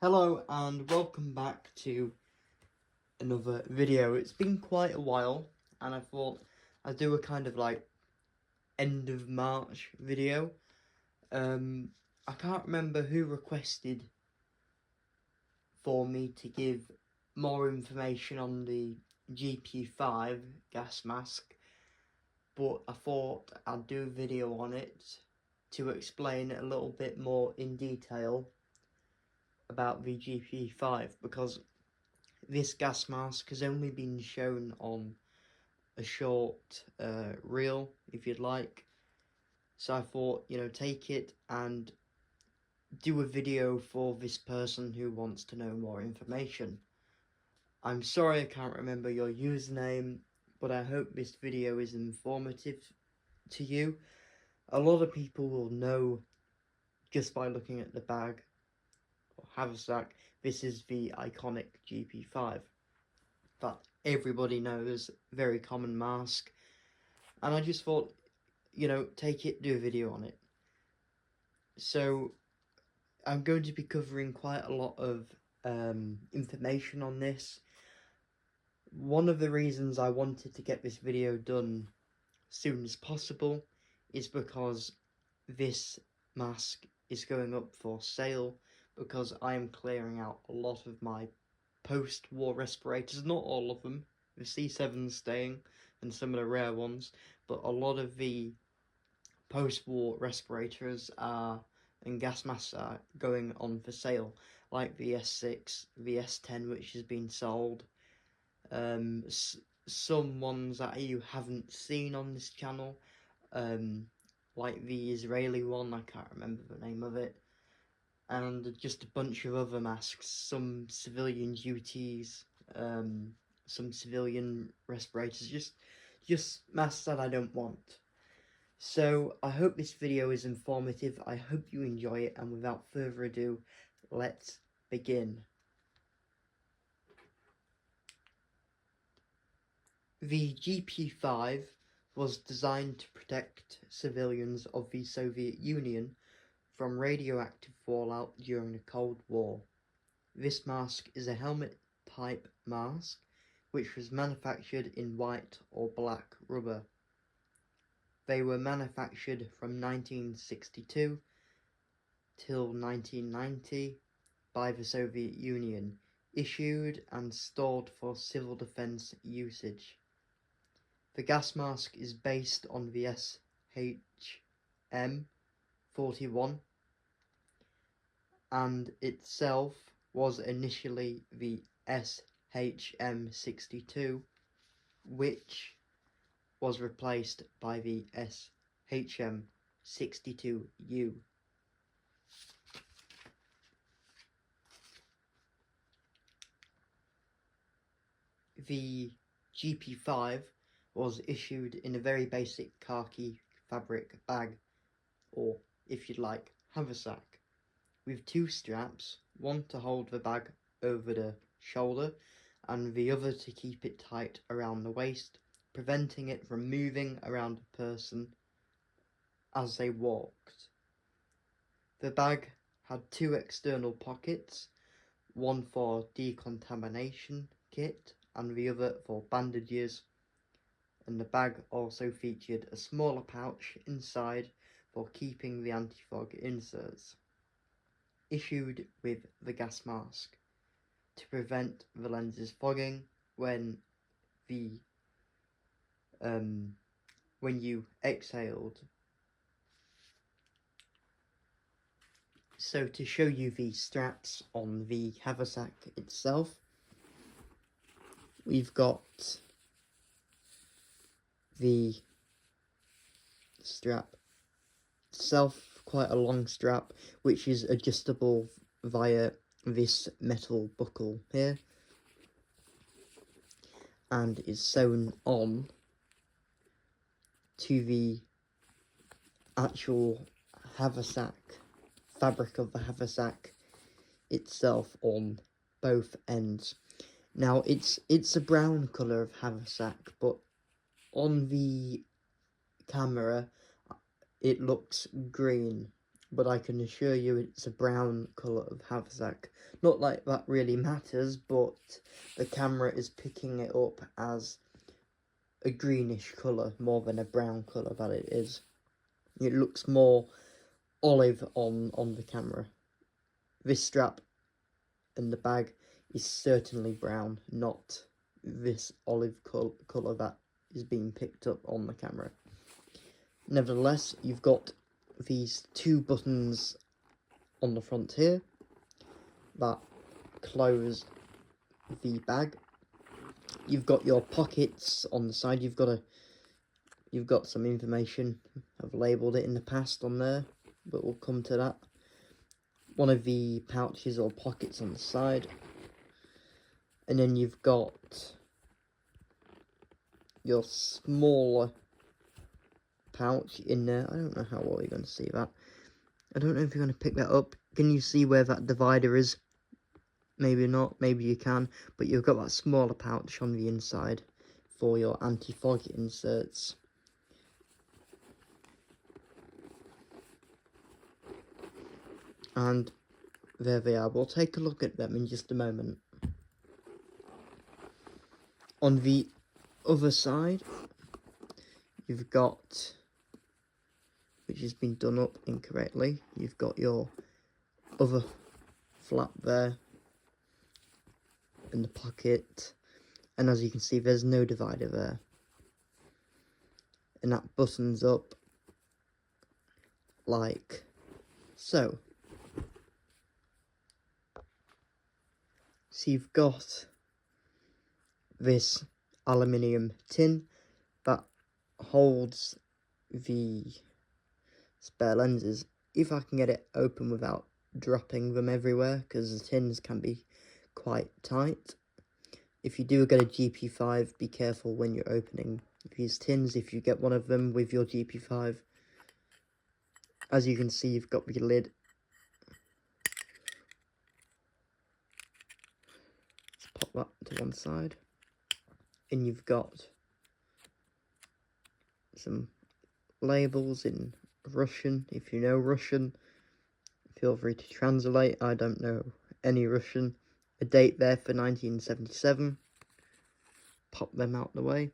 Hello and welcome back to another video. It's been quite a while and I thought I'd do a kind of like end of March video. I can't remember who requested for me to give more information on the GP-5 gas mask, but I thought I'd do a video on it to explain a little bit more in detail about the GP-5 because this gas mask has only been shown on a short reel, if you'd like. So I thought, take it and do a video for this person who wants to know more information. I'm sorry I can't remember your username, but I hope this video is informative to you. A lot of people will know just by looking at the bag or haversack, this is the iconic GP-5. That everybody knows, very common mask, and I just thought, take it, do a video on it. So I'm going to be covering quite a lot of information on this. One of the reasons I wanted to get this video done as soon as possible is because this mask is going up for sale, because I am clearing out a lot of my post-war respirators, not all of them, the C7's staying and some of the rare ones, but a lot of the post-war respirators and gas masks are going on for sale, like the S6, the S10, which has been sold, some ones that you haven't seen on this channel, like the Israeli one, I can't remember the name of it, and just a bunch of other masks, some civilian duties, some civilian respirators, just masks that I don't want. So I hope this video is informative, I hope you enjoy it, and without further ado, let's begin. The GP-5 was designed to protect civilians of the Soviet Union from radioactive fallout during the Cold War. This mask is a helmet-type mask which was manufactured in white or black rubber. They were manufactured from 1962 till 1990 by the Soviet Union, issued and stored for civil defense usage. The gas mask is based on the SHM-41 and itself was initially the SHM-62, which was replaced by the SHM-62U. The GP-5 was issued in a very basic khaki fabric bag, or if you'd like, haversack, with two straps, one to hold the bag over the shoulder and the other to keep it tight around the waist, preventing it from moving around a person as they walked. The bag had two external pockets, one for decontamination kit and the other for bandages, and the bag also featured a smaller pouch inside for keeping the anti-fog inserts, issued with the gas mask to prevent the lenses fogging when you exhaled. So to show you the straps on the haversack itself, we've got the strap itself, quite a long strap, which is adjustable via this metal buckle here, and is sewn on to the actual haversack, fabric of the haversack itself on both ends. Now it's a brown colour of haversack, but on the camera it looks green, but I can assure you it's a brown colour of haversack. Not like that really matters, but the camera is picking it up as a greenish colour more than a brown colour that it is. It looks more olive on the camera. This strap and the bag is certainly brown, not this olive colour that is being picked up on the camera. Nevertheless, you've got these two buttons on the front here that close the bag. You've got your pockets on the side. You've got some information. I've labelled it in the past on there, but we'll come to that. One of the pouches or pockets on the side, and then you've got your smaller pouch in there. I don't know how well you're going to see that. I don't know if you're going to pick that up. Can you see where that divider is? Maybe not, maybe you can, but you've got that smaller pouch on the inside for your anti-fog inserts. And there they are. We'll take a look at them in just a moment. On the other side, you've got, which has been done up incorrectly, you've got your other flap there in the pocket, and as you can see there's no divider there, and that buttons up like so. So you've got this aluminium tin that holds the spare lenses. If I can get it open without dropping them everywhere, because the tins can be quite tight. If you do get a GP-5, be careful when you're opening these tins if you get one of them with your GP-5. As you can see, you've got the lid. Let's pop that to one side. And you've got some labels in Russian. If you know Russian, feel free to translate. I don't know any Russian. A date there for 1977. Pop them out the way.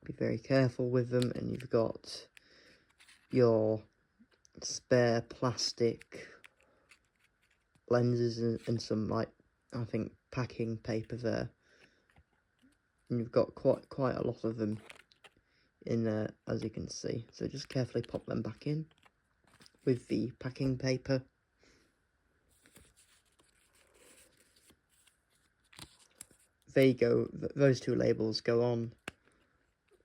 Be very careful with them. And you've got your spare plastic lenses and some, like, I think packing paper there. And you've got quite a lot of them in there, as you can see. So just carefully pop them back in with the packing paper. There you go. Those two labels go on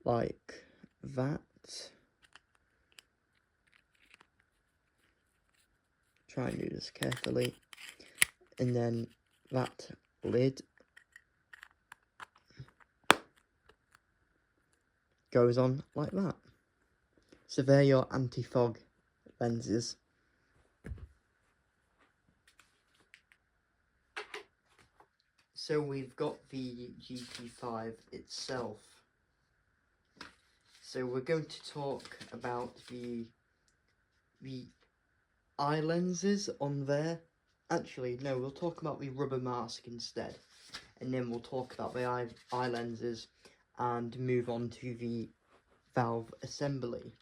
like that. Try and do this carefully. And then that lid goes on like that. So they're your anti-fog lenses. So we've got the GP-5 itself. So we're going to talk about the eye lenses on there. Actually, no, we'll talk about the rubber mask instead. And then we'll talk about the eye lenses and move on to the valve assembly.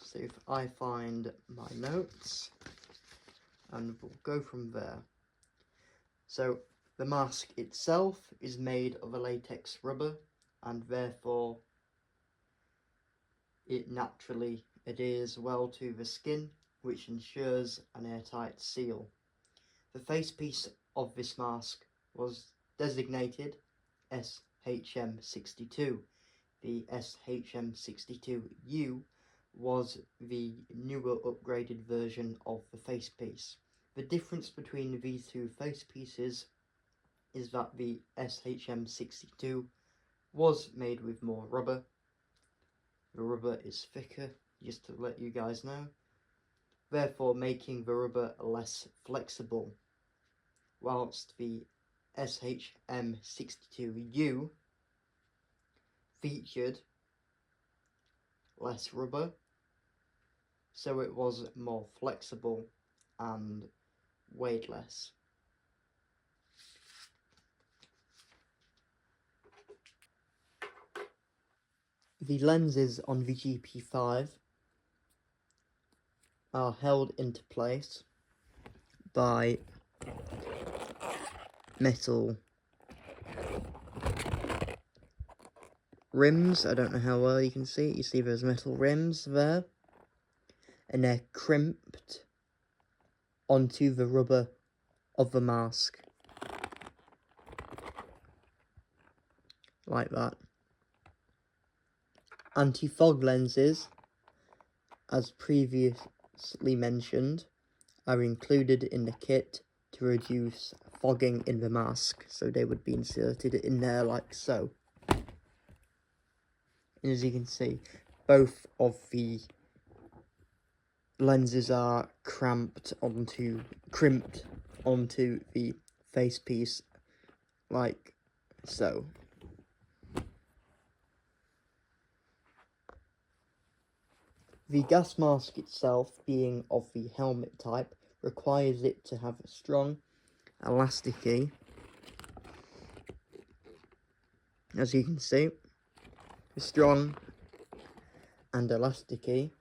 So if I find my notes, and we'll go from there. So the mask itself is made of a latex rubber, and therefore it naturally adheres well to the skin, which ensures an airtight seal. The facepiece of this mask was designated SHM62. The SHM62U was the newer upgraded version of the facepiece. The difference between these two facepieces is that the SHM62 was made with more rubber. The rubber is thicker, just to let you guys know, therefore making the rubber less flexible, whilst the SHM62U featured less rubber, so it was more flexible and weighed less. The lenses on the GP-5 are held into place by metal rims. I don't know how well you can see it. You see those metal rims there, and they're crimped onto the rubber of the mask, like that. Anti-fog lenses, as previously mentioned, are included in the kit to reduce fogging in the mask, so they would be inserted in there like so. And as you can see, both of the lenses are crimped onto the facepiece like so. The gas mask itself, being of the helmet type, requires it to have a strong elasticy, as you can see, strong and elasticy,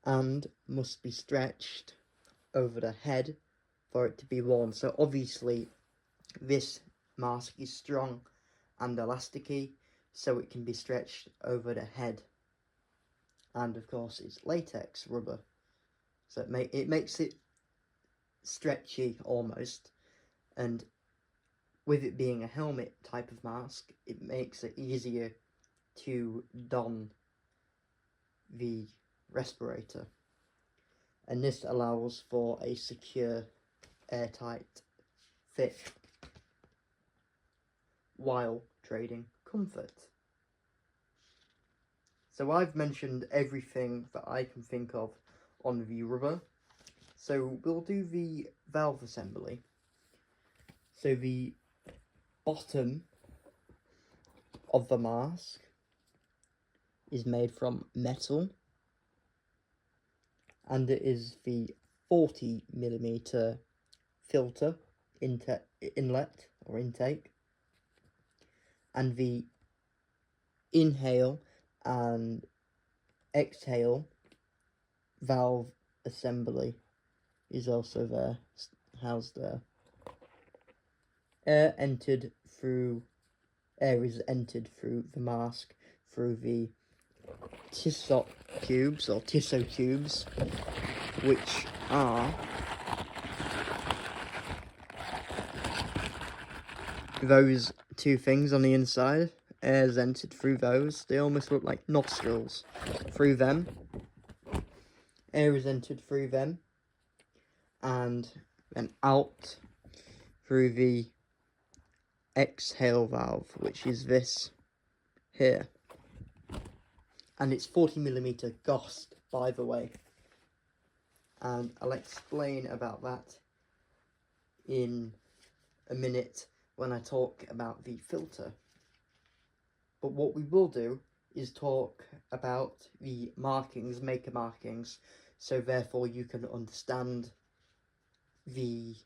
and must be stretched over the head for it to be worn. So obviously this mask is strong and elasticy, so it can be stretched over the head, and of course it's latex rubber, so it makes it stretchy almost, and with it being a helmet type of mask, it makes it easier to don the respirator, and this allows for a secure, airtight fit while trading comfort. So I've mentioned everything that I can think of on the rubber, so we'll do the valve assembly. So the bottom of the mask is made from metal, and it is the 40mm filter inlet or intake, and the inhale and exhale valve assembly is also there, housed there. Air is entered through the mask through the Tissot tubes or Tissot tubes, which are those two things on the inside. Air is entered through those. They almost look like nostrils. Through them. Air is entered through them. And then out through the exhale valve, which is this here. And it's 40mm GOST, by the way. And I'll explain about that in a minute when I talk about the filter. But what we will do is talk about the markings, maker markings, so therefore you can understand the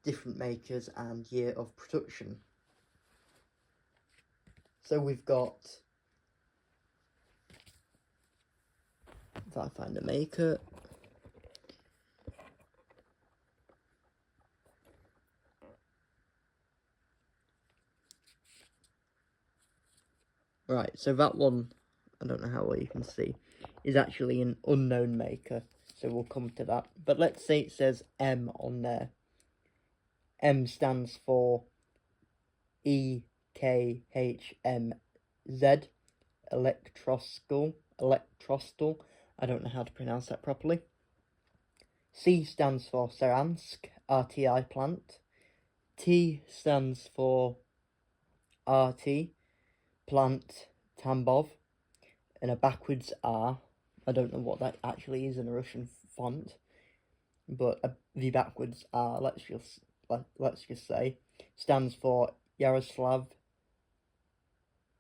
different makers and year of production. So we've got, if I find a maker, right, so that one, I don't know how well you can see, is actually an unknown maker, so we'll come to that. But let's say it says M on there. M stands for EKHMZ, electrostal, I don't know how to pronounce that properly. C stands for Saransk, RTI plant. T stands for RT, plant Tambov, and a backwards R. I don't know what that actually is in a Russian font. but the backwards R, let's just say, stands for Yaroslav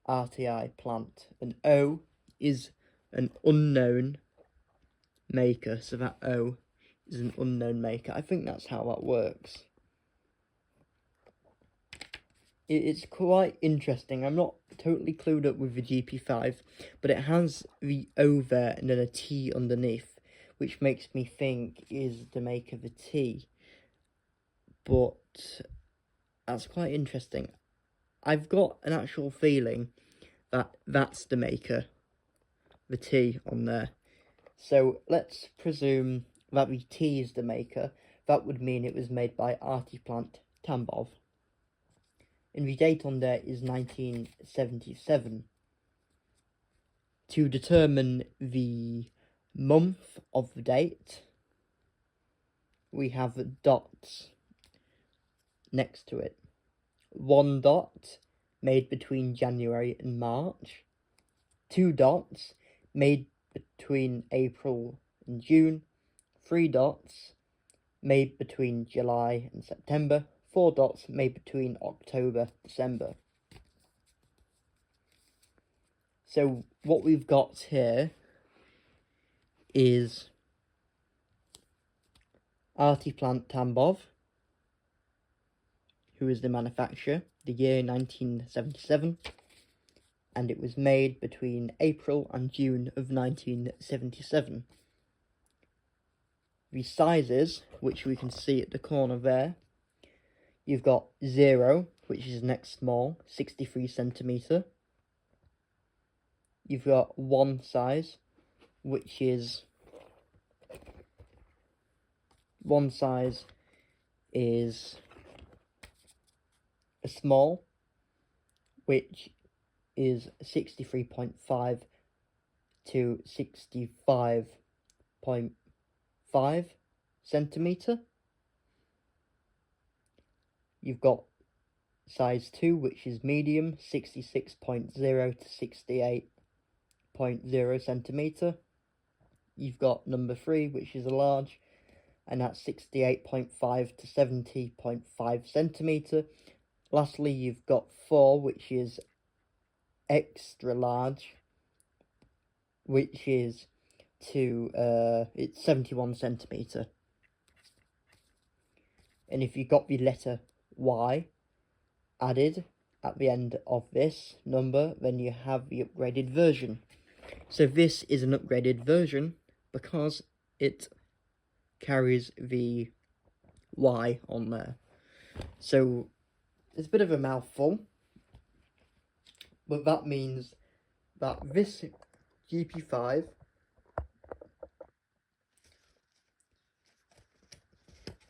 RTI plant. And O is an unknown maker, so that O is an unknown maker. I think that's how that works. It's quite interesting. I'm not totally clued up with the GP-5, but it has the O there and then a T underneath, which makes me think is the maker the T. But that's quite interesting. I've got an actual feeling that that's the maker, the T on there. So let's presume that the T is the maker. That would mean it was made by Artiplant Tambov. And the date on there is 1977. To determine the month of the date, we have dots next to it. 1 dot made between January and March. 2 dots made between April and June. 3 dots made between July and September. 4 dots made between October, December. So what we've got here is Artiplant Tambov, who is the manufacturer, the year 1977, and it was made between April and June of 1977. The sizes, which we can see at the corner there, you've got 0, which is next small, 63 centimetre. You've got 1 size, which is a small, which is 63.5 to 65.5 centimetre. You've got size 2, which is medium, 66.0 to 68.0 centimetre. You've got number 3, which is a large, and that's 68.5 to 70.5 centimetre. Lastly, you've got 4, which is extra large, which is it's 71 centimetre. And if you got the letter Y added at the end of this number, then you have the upgraded version. So this is an upgraded version because it carries the Y on there. So it's a bit of a mouthful, but that means that this GP-5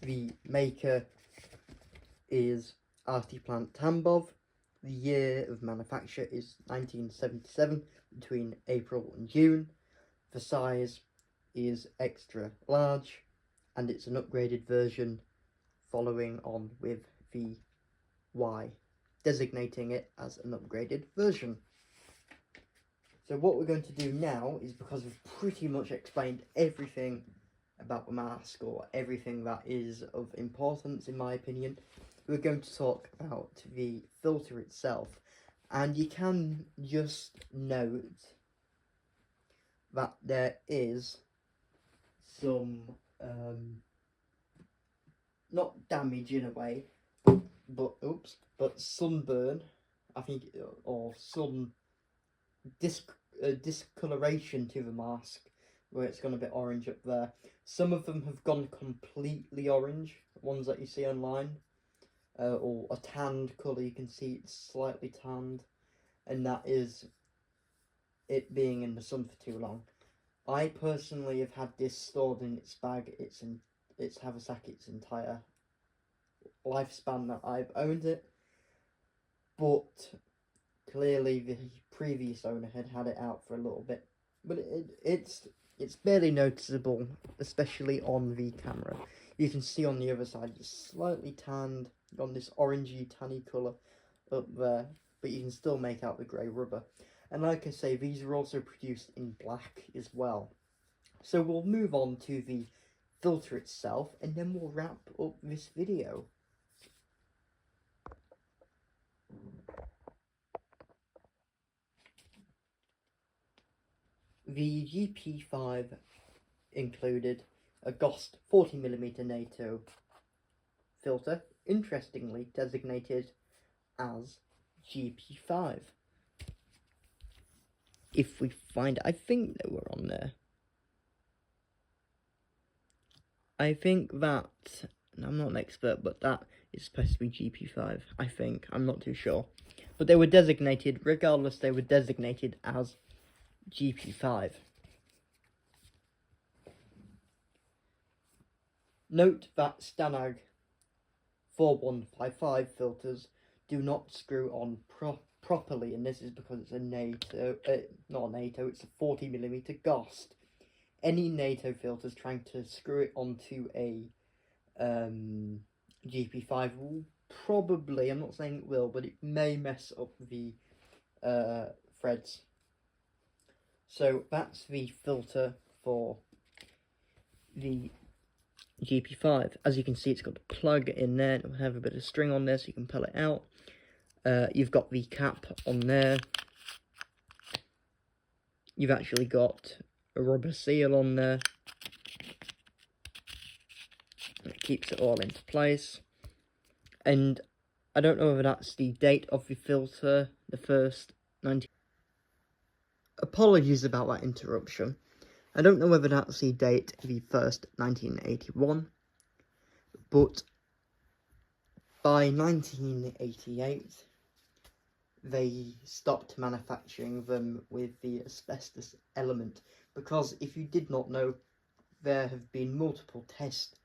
the maker is Artiplant Tambov. The year of manufacture is 1977, between April and June. The size is extra large, and it's an upgraded version following on with the Y, designating it as an upgraded version. So what we're going to do now is, because we've pretty much explained everything about the mask, or everything that is of importance in my opinion, we're going to talk about the filter itself. And you can just note that there is some not damage in a way, but sunburn, I think, or some discoloration to the mask, where it's gone a bit orange up there. Some of them have gone completely orange, ones that you see online, or a tanned colour. You can see it's slightly tanned, and that is it being in the sun for too long. I personally have had this stored in its bag, its haversack, its entire lifespan that I've owned it, but clearly the previous owner had it out for a little bit, but it's barely noticeable, especially on the camera. You can see on the other side it's slightly tanned, on this orangey tanny colour up there, but you can still make out the grey rubber. And like I say, these are also produced in black as well. So we'll move on to the filter itself, and then we'll wrap up this video. The GP-5 included a GOST 40mm NATO filter, interestingly designated as GP-5. If we find, I think they were on there. I think that, I'm not an expert, but that is supposed to be GP-5, I think. I'm not too sure. But they were designated, regardless, they were designated as GP-5. Note that Stanag 4155 filters do not screw on properly, and this is because it's a NATO, not a NATO, it's a 40mm GOST. Any NATO filters trying to screw it onto a GP-5 will probably, I'm not saying it will, but it may mess up the threads. So that's the filter for the GP-5. As you can see, it's got a plug in there, and it'll have a bit of string on there so you can pull it out. You've got the cap on there. You've actually got a rubber seal on there. It keeps it all into place. And I don't know whether that's the date of the filter, the first 19... Apologies about that interruption. I don't know whether that's the date, the first 1981, but by 1988, they stopped manufacturing them with the asbestos element, because if you did not know, there have been multiple test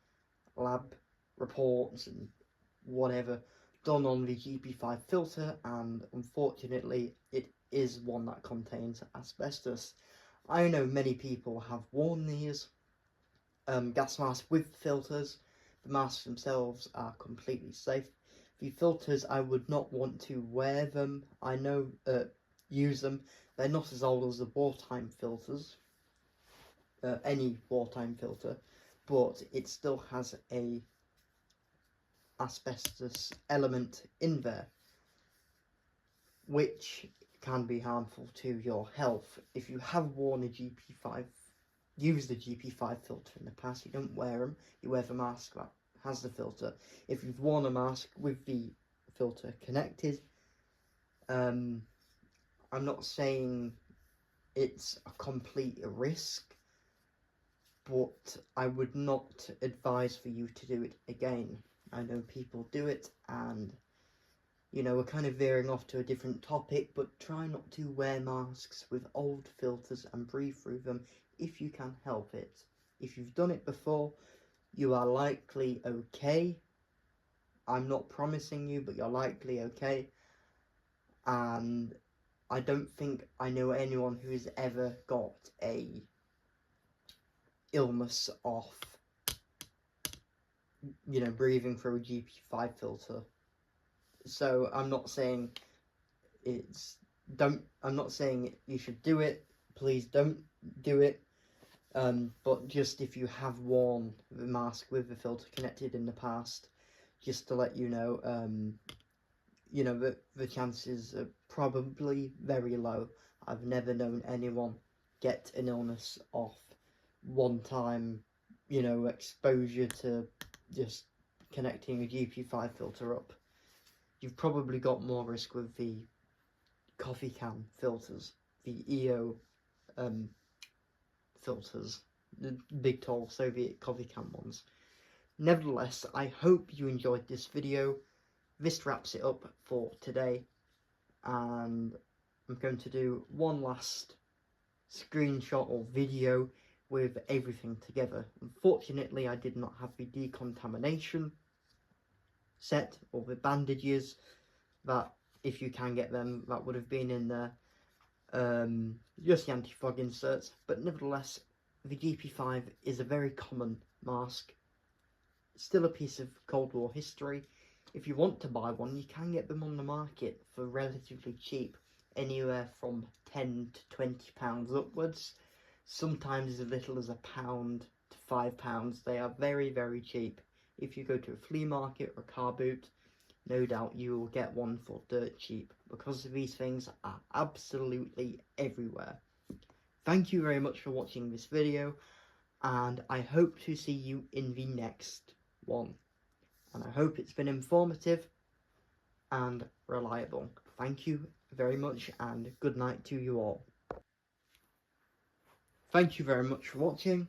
lab reports and whatever done on the GP-5 filter, and unfortunately it is one that contains asbestos. I know many people have worn these gas masks with filters. The masks themselves are completely safe. The filters, I would not want to wear them. I know, use them. They're not as old as the wartime filters, any wartime filter, but it still has a asbestos element in there, which can be harmful to your health. If you have worn a GP-5, used the GP-5 filter in the past, you don't wear them, you wear the mask that has the filter. If you've worn a mask with the filter connected, I'm not saying it's a complete risk, but I would not advise for you to do it again. I know people do it, and you know, we're kind of veering off to a different topic, but try not to wear masks with old filters and breathe through them if you can help it. If you've done it before, you are likely okay. I'm not promising you, but you're likely okay. And I don't think I know anyone who has ever got a illness off, you know, breathing through a GP-5 filter. So I'm not saying I'm not saying you should do it. Please don't do it. But just if you have worn the mask with the filter connected in the past, just to let you know, you know, the chances are probably very low. I've never known anyone get an illness off one time, you know, exposure to just connecting a GP-5 filter up. You've probably got more risk with the coffee can filters, the EO filters, the big tall Soviet coffee can ones. Nevertheless, I hope you enjoyed this video. This wraps it up for today, and I'm going to do one last screenshot or video with everything together. Unfortunately, I did not have the decontamination set or the bandages that, if you can get them, that would have been in there. Just the anti-fog inserts, but nevertheless, the GP-5 is a very common mask. Still a piece of Cold War history. If you want to buy one, you can get them on the market for relatively cheap, anywhere from £10 to £20 upwards, sometimes as little as £1 to £5. They are very, very cheap. If you go to a flea market or a car boot, no doubt you will get one for dirt cheap, because these things are absolutely everywhere. Thank you very much for watching this video, and I hope to see you in the next one. And I hope it's been informative and reliable. Thank you very much, and good night to you all. Thank you very much for watching.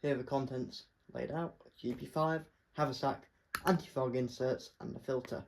Here are the contents laid out: GP-5, haversack, anti-fog inserts and a filter.